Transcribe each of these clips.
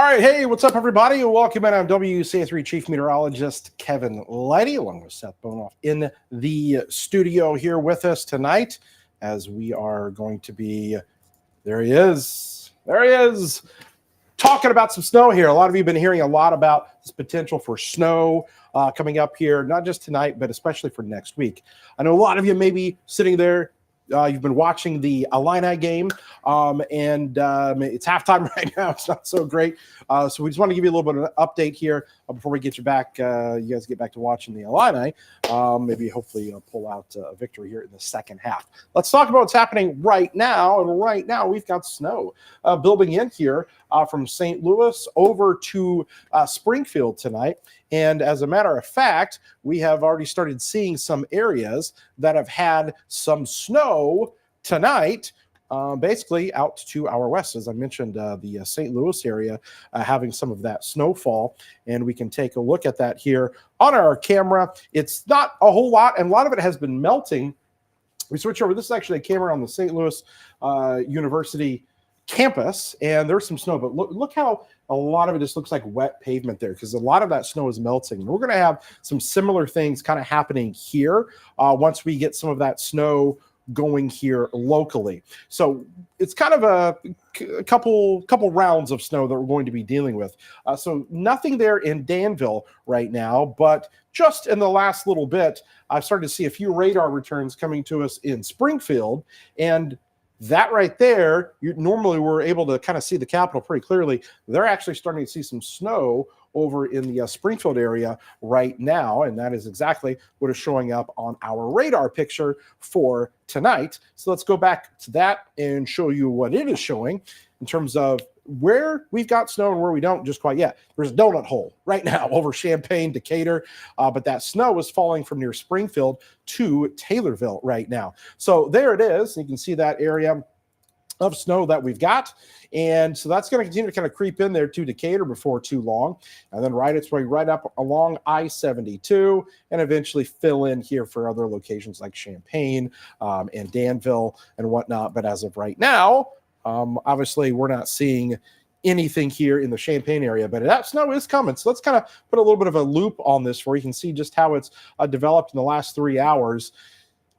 right, hey, what's up, everybody? Welcome in. I'm WCA3 Chief Meteorologist Kevin Lighty, along with Seth Bonoff in the studio here with us tonight, as we are going to be. There he is. Talking about some snow here. A lot of you have been hearing a lot about this potential for snow coming up here, not just tonight, but especially for next week. I know a lot of you may be sitting there. You've been watching the Illini game, and it's halftime right now. It's not so great. So we just want to give you a little bit of an update here before we get you back. You guys get back to watching the Illini. Maybe hopefully pull out a victory here in the second half. Let's talk about what's happening right now. And right now we've got snow building in here from St. Louis over to Springfield tonight. And as a matter of fact, we have already started seeing some areas that have had some snow tonight, basically out to our west. As I mentioned, the St. Louis area having some of that snowfall. And we can take a look at that here on our camera. It's not a whole lot, and a lot of it has been melting. We switch over. This is actually a camera on the St. Louis University campus, and there's some snow, but look how a lot of it just looks like wet pavement there, because a lot of that snow is melting. And we're going to have some similar things kind of happening here once we get some of that snow going here locally. So it's kind of a couple rounds of snow that we're going to be dealing with. So nothing there in Danville right now, but just in the last little bit, I've started to see a few radar returns coming to us in Springfield, and that right there, normally we're able to kind of see the Capitol pretty clearly. They're actually starting to see some snow over in the Springfield area right now, and that is exactly what is showing up on our radar picture for tonight. So let's go back to that and show you what it is showing in terms of where we've got snow and where we don't just quite yet. There's a donut hole right now over Champaign, Decatur, but that snow is falling from near Springfield to Taylorville right now. So there it is. You can see that area of snow that we've got. And so that's going to continue to kind of creep in there to Decatur before too long, and then right its way right up along I-72 and eventually fill in here for other locations like Champaign and Danville and whatnot. But as of right now, obviously, we're not seeing anything here in the Champaign area, but that snow is coming. So let's kind of put a little bit of a loop on this where you can see just how it's developed in the last 3 hours.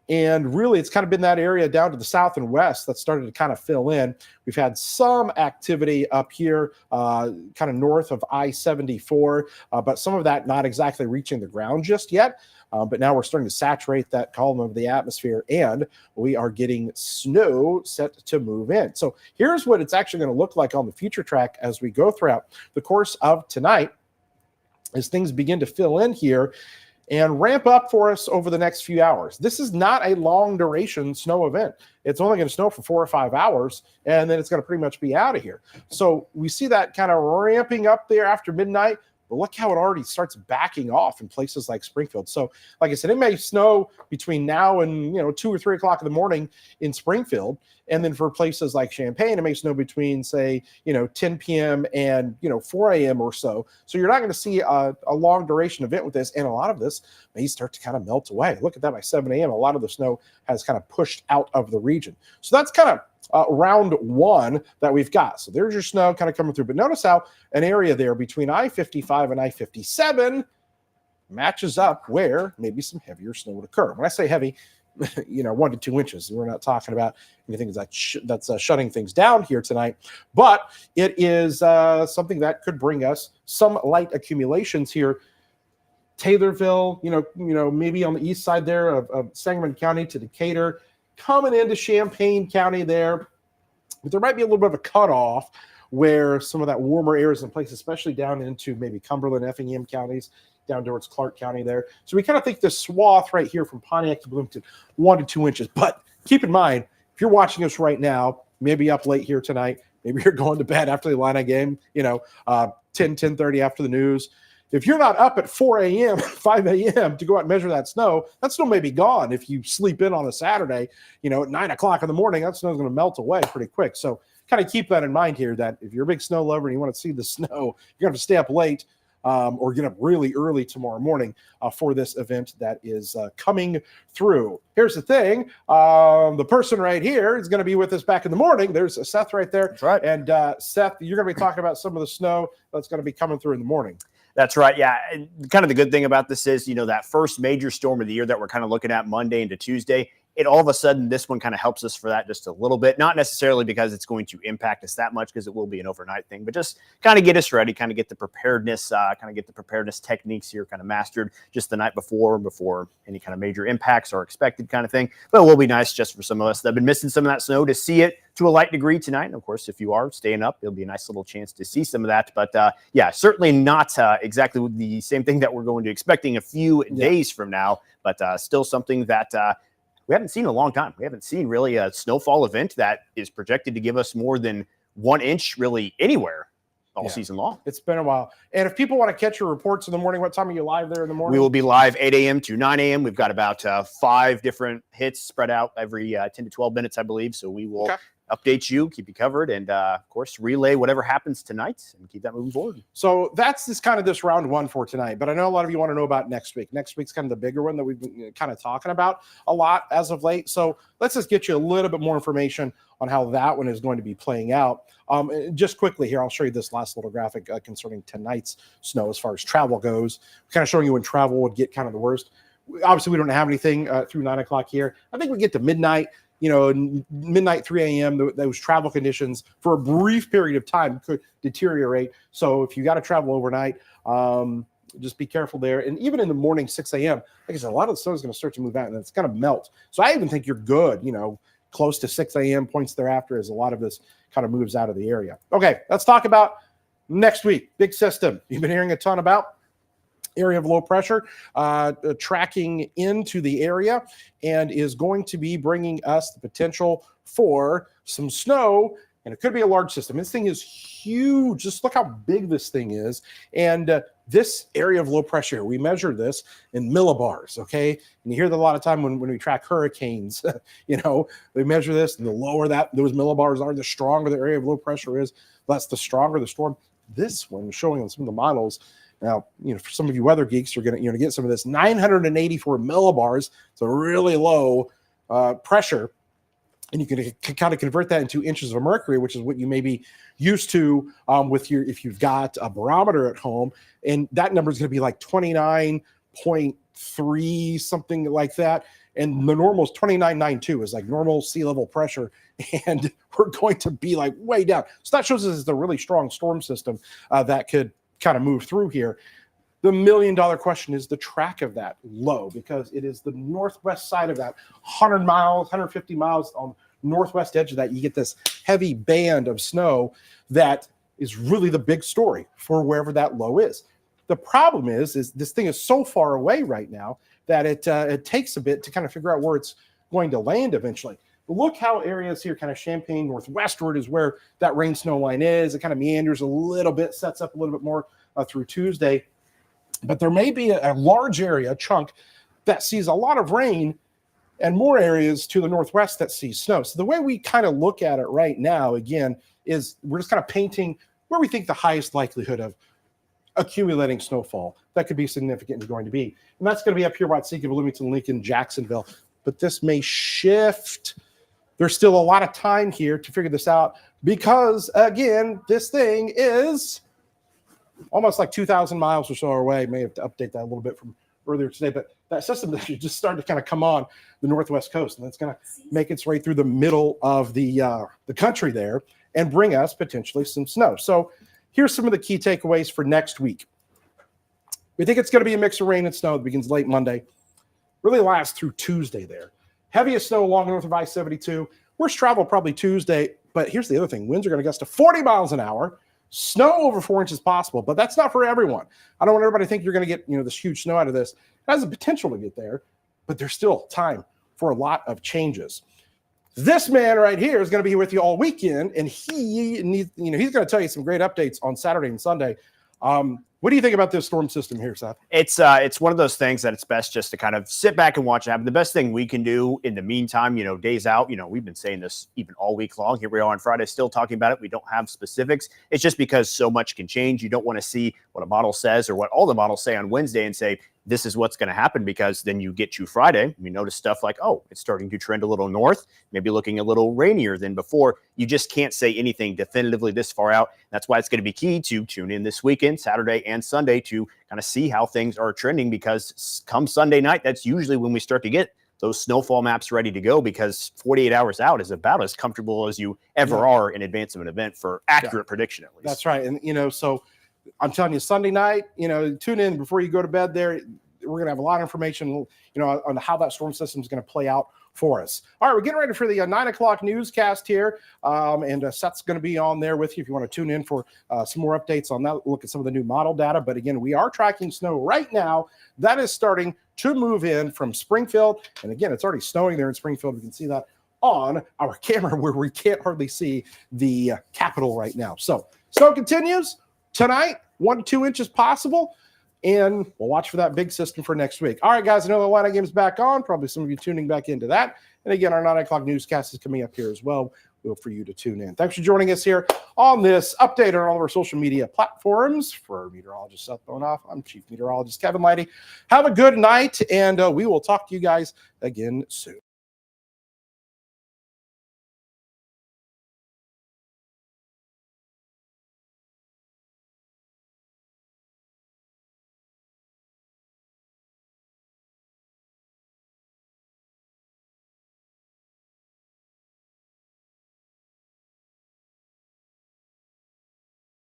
And really, it's kind of been that area down to the south and west that started to kind of fill in. We've had some activity up here, kind of north of I-74, but some of that not exactly reaching the ground just yet. But now we're starting to saturate that column of the atmosphere, and we are getting snow set to move in. So here's what it's actually going to look like on the future track as we go throughout the course of tonight, as things begin to fill in here and ramp up for us over the next few hours. This is not a long duration snow event. It's only going to snow for 4 or 5 hours, and then it's going to pretty much be out of here. So we see that kind of ramping up there after midnight, but look how it already starts backing off in places like Springfield. So like I said, it may snow between now and 2 or 3 o'clock in the morning in Springfield. And then for places like Champaign, it may snow between, say, 10 p.m. and 4 a.m. or so. So you're not going to see a long duration event with this. And a lot of this may start to kind of melt away. Look at that, by 7 a.m., a lot of the snow has kind of pushed out of the region. So that's kind of round one that we've got. So there's your snow kind of coming through. But notice how an area there between I-55 and I-57 matches up where maybe some heavier snow would occur. When I say heavy, 1 to 2 inches. We're not talking about anything that's shutting things down here tonight, but it is something that could bring us some light accumulations here. Taylorville, maybe on the east side there of Sangamon County to Decatur, coming into Champaign County there. But there might be a little bit of a cutoff where some of that warmer air is in place, especially down into maybe Cumberland, Effingham counties, down towards Clark County there. So we kind of think this swath right here from Pontiac to Bloomington, 1 to 2 inches. But keep in mind, if you're watching us right now, maybe up late here tonight, maybe you're going to bed after the Illini game, 10:30 after the news. If you're not up at 4 a.m., 5 a.m. to go out and measure that snow may be gone. If you sleep in on a Saturday, at 9 o'clock in the morning, that snow is going to melt away pretty quick. So kind of keep that in mind here, that if you're a big snow lover and you want to see the snow, you're going to have to stay up late or get up really early tomorrow morning for this event that is coming through. Here's the thing. The person right here is going to be with us back in the morning. There's Seth right there. That's right. And Seth, you're going to be talking about some of the snow that's going to be coming through in the morning. That's right. Yeah. And kind of the good thing about this is, that first major storm of the year that we're kind of looking at Monday into Tuesday, it all of a sudden, this one kind of helps us for that just a little bit, not necessarily because it's going to impact us that much, because it will be an overnight thing, but just kind of get us ready, kind of get the preparedness, techniques here kind of mastered just the night before any kind of major impacts are expected kind of thing. But it will be nice just for some of us that have been missing some of that snow to see it to a light degree tonight. And of course, if you are staying up, it'll be a nice little chance to see some of that. But yeah, certainly not exactly the same thing that we're going to expecting a few days from now, but still something that we haven't seen in a long time. We haven't seen really a snowfall event that is projected to give us more than 1 inch really anywhere all season long. It's been a while. And if people want to catch your reports in the morning, what time are you live there in the morning? We will be live 8 a.m. to 9 a.m. We've got about 5 different hits spread out every 10 to 12 minutes, I believe. So we will update you, keep you covered, and of course, relay whatever happens tonight and keep that moving forward. So that's this round one for tonight. But I know a lot of you want to know about next week. Next week's kind of the bigger one that we've been kind of talking about a lot as of late. So let's just get you a little bit more information on how that one is going to be playing out. Just quickly here, I'll show you this last little graphic concerning tonight's snow as far as travel goes. Kind of showing you when travel would get kind of the worst. Obviously, we don't have anything through 9 o'clock here. I think we get to midnight. Midnight, 3 a.m., those travel conditions for a brief period of time could deteriorate. So if you got to travel overnight, just be careful there. And even in the morning, 6 a.m., like I said, a lot of the snow is going to start to move out and it's going to melt. So I even think you're good, close to 6 a.m. points thereafter as a lot of this kind of moves out of the area. Okay, let's talk about next week. Big system you've been hearing a ton about. Area of low pressure tracking into the area and is going to be bringing us the potential for some snow, and it could be a large system. This thing is huge. Just look how big this thing is. And this area of low pressure, we measure this in millibars, okay? And you hear that a lot of time when we track hurricanes, they measure this, and the lower those millibars are, the stronger the area of low pressure is. That's the stronger the storm. This one, showing on some of the models, now, for some of you weather geeks, you're going to get some of this 984 millibars. So really low pressure. And you can kind of convert that into inches of mercury, which is what you may be used to if you've got a barometer at home. And that number is going to be like 29.3, something like that. And the normal is 29.92 is like normal sea level pressure. And we're going to be like way down. So that shows us it's a really strong storm system that could kind of move through here. The $1 million question is the track of that low, because it is the northwest side of that 100 miles, 150 miles on northwest edge of that. You get this heavy band of snow that is really the big story for wherever that low is. The problem is this thing is so far away right now that it takes a bit to kind of figure out where it's going to land eventually. Look how areas here, kind of Champaign northwestward, is where that rain snow line is. It kind of meanders a little bit, sets up a little bit more through Tuesday. But there may be a large area, a chunk, that sees a lot of rain and more areas to the northwest that see snow. So the way we kind of look at it right now, again, is we're just kind of painting where we think the highest likelihood of accumulating snowfall that could be significant is going to be. And that's going to be up here, Watseka, Bloomington, Lincoln, Jacksonville. But this may shift. There's still a lot of time here to figure this out because, again, this thing is almost like 2,000 miles or so away. May have to update that a little bit from earlier today, but that system that you just started to kind of come on the northwest coast, and it's going to make its way through the middle of the country there and bring us potentially some snow. So here's some of the key takeaways for next week. We think it's going to be a mix of rain and snow that begins late Monday, really lasts through Tuesday there. Heaviest snow along north of I-72. Worst travel probably Tuesday, but here's the other thing. Winds are going to gust to 40 miles an hour. Snow over 4 inches possible, but that's not for everyone. I don't want everybody to think you're going to get this huge snow out of this. It has the potential to get there, but there's still time for a lot of changes. This man right here is going to be with you all weekend, and he needs, he's going to tell you some great updates on Saturday and Sunday. What do you think about this storm system here, Seth? It's one of those things that it's best just to kind of sit back and watch it happen. The best thing we can do in the meantime, days out, we've been saying this even all week long. Here we are on Friday still talking about it. We don't have specifics. It's just because so much can change. You don't want to see what a model says or what all the models say on Wednesday and say, this is what's going to happen, because then you get to Friday, you notice stuff like, oh, it's starting to trend a little north, maybe looking a little rainier than before. You just can't say anything definitively this far out. That's why it's going to be key to tune in this weekend, Saturday and Sunday, to kind of see how things are trending, because come Sunday night, that's usually when we start to get those snowfall maps ready to go, because 48 hours out is about as comfortable as you ever are in advance of an event for accurate prediction, at least. That's right. And, so I'm telling you, Sunday night, tune in before you go to bed there. We're going to have a lot of information, on how that storm system is going to play out for us. All right, we're getting ready for the 9 o'clock newscast here. And Seth's going to be on there with you if you want to tune in for some more updates on that, look at some of the new model data. But again, we are tracking snow right now. That is starting to move in from Springfield. And again, it's already snowing there in Springfield. We can see that on our camera where we can't hardly see the Capitol right now. So snow continues tonight, 1 to 2 inches possible. And we'll watch for that big system for next week. All right, guys, I know the Atlanta game's back on. Probably some of you tuning back into that. And again, our 9 o'clock newscast is coming up here as well. We'll for you to tune in. Thanks for joining us here on this update on all of our social media platforms. For meteorologist Seth Bonoff, I'm Chief Meteorologist Kevin Lighty. Have a good night, and we will talk to you guys again soon.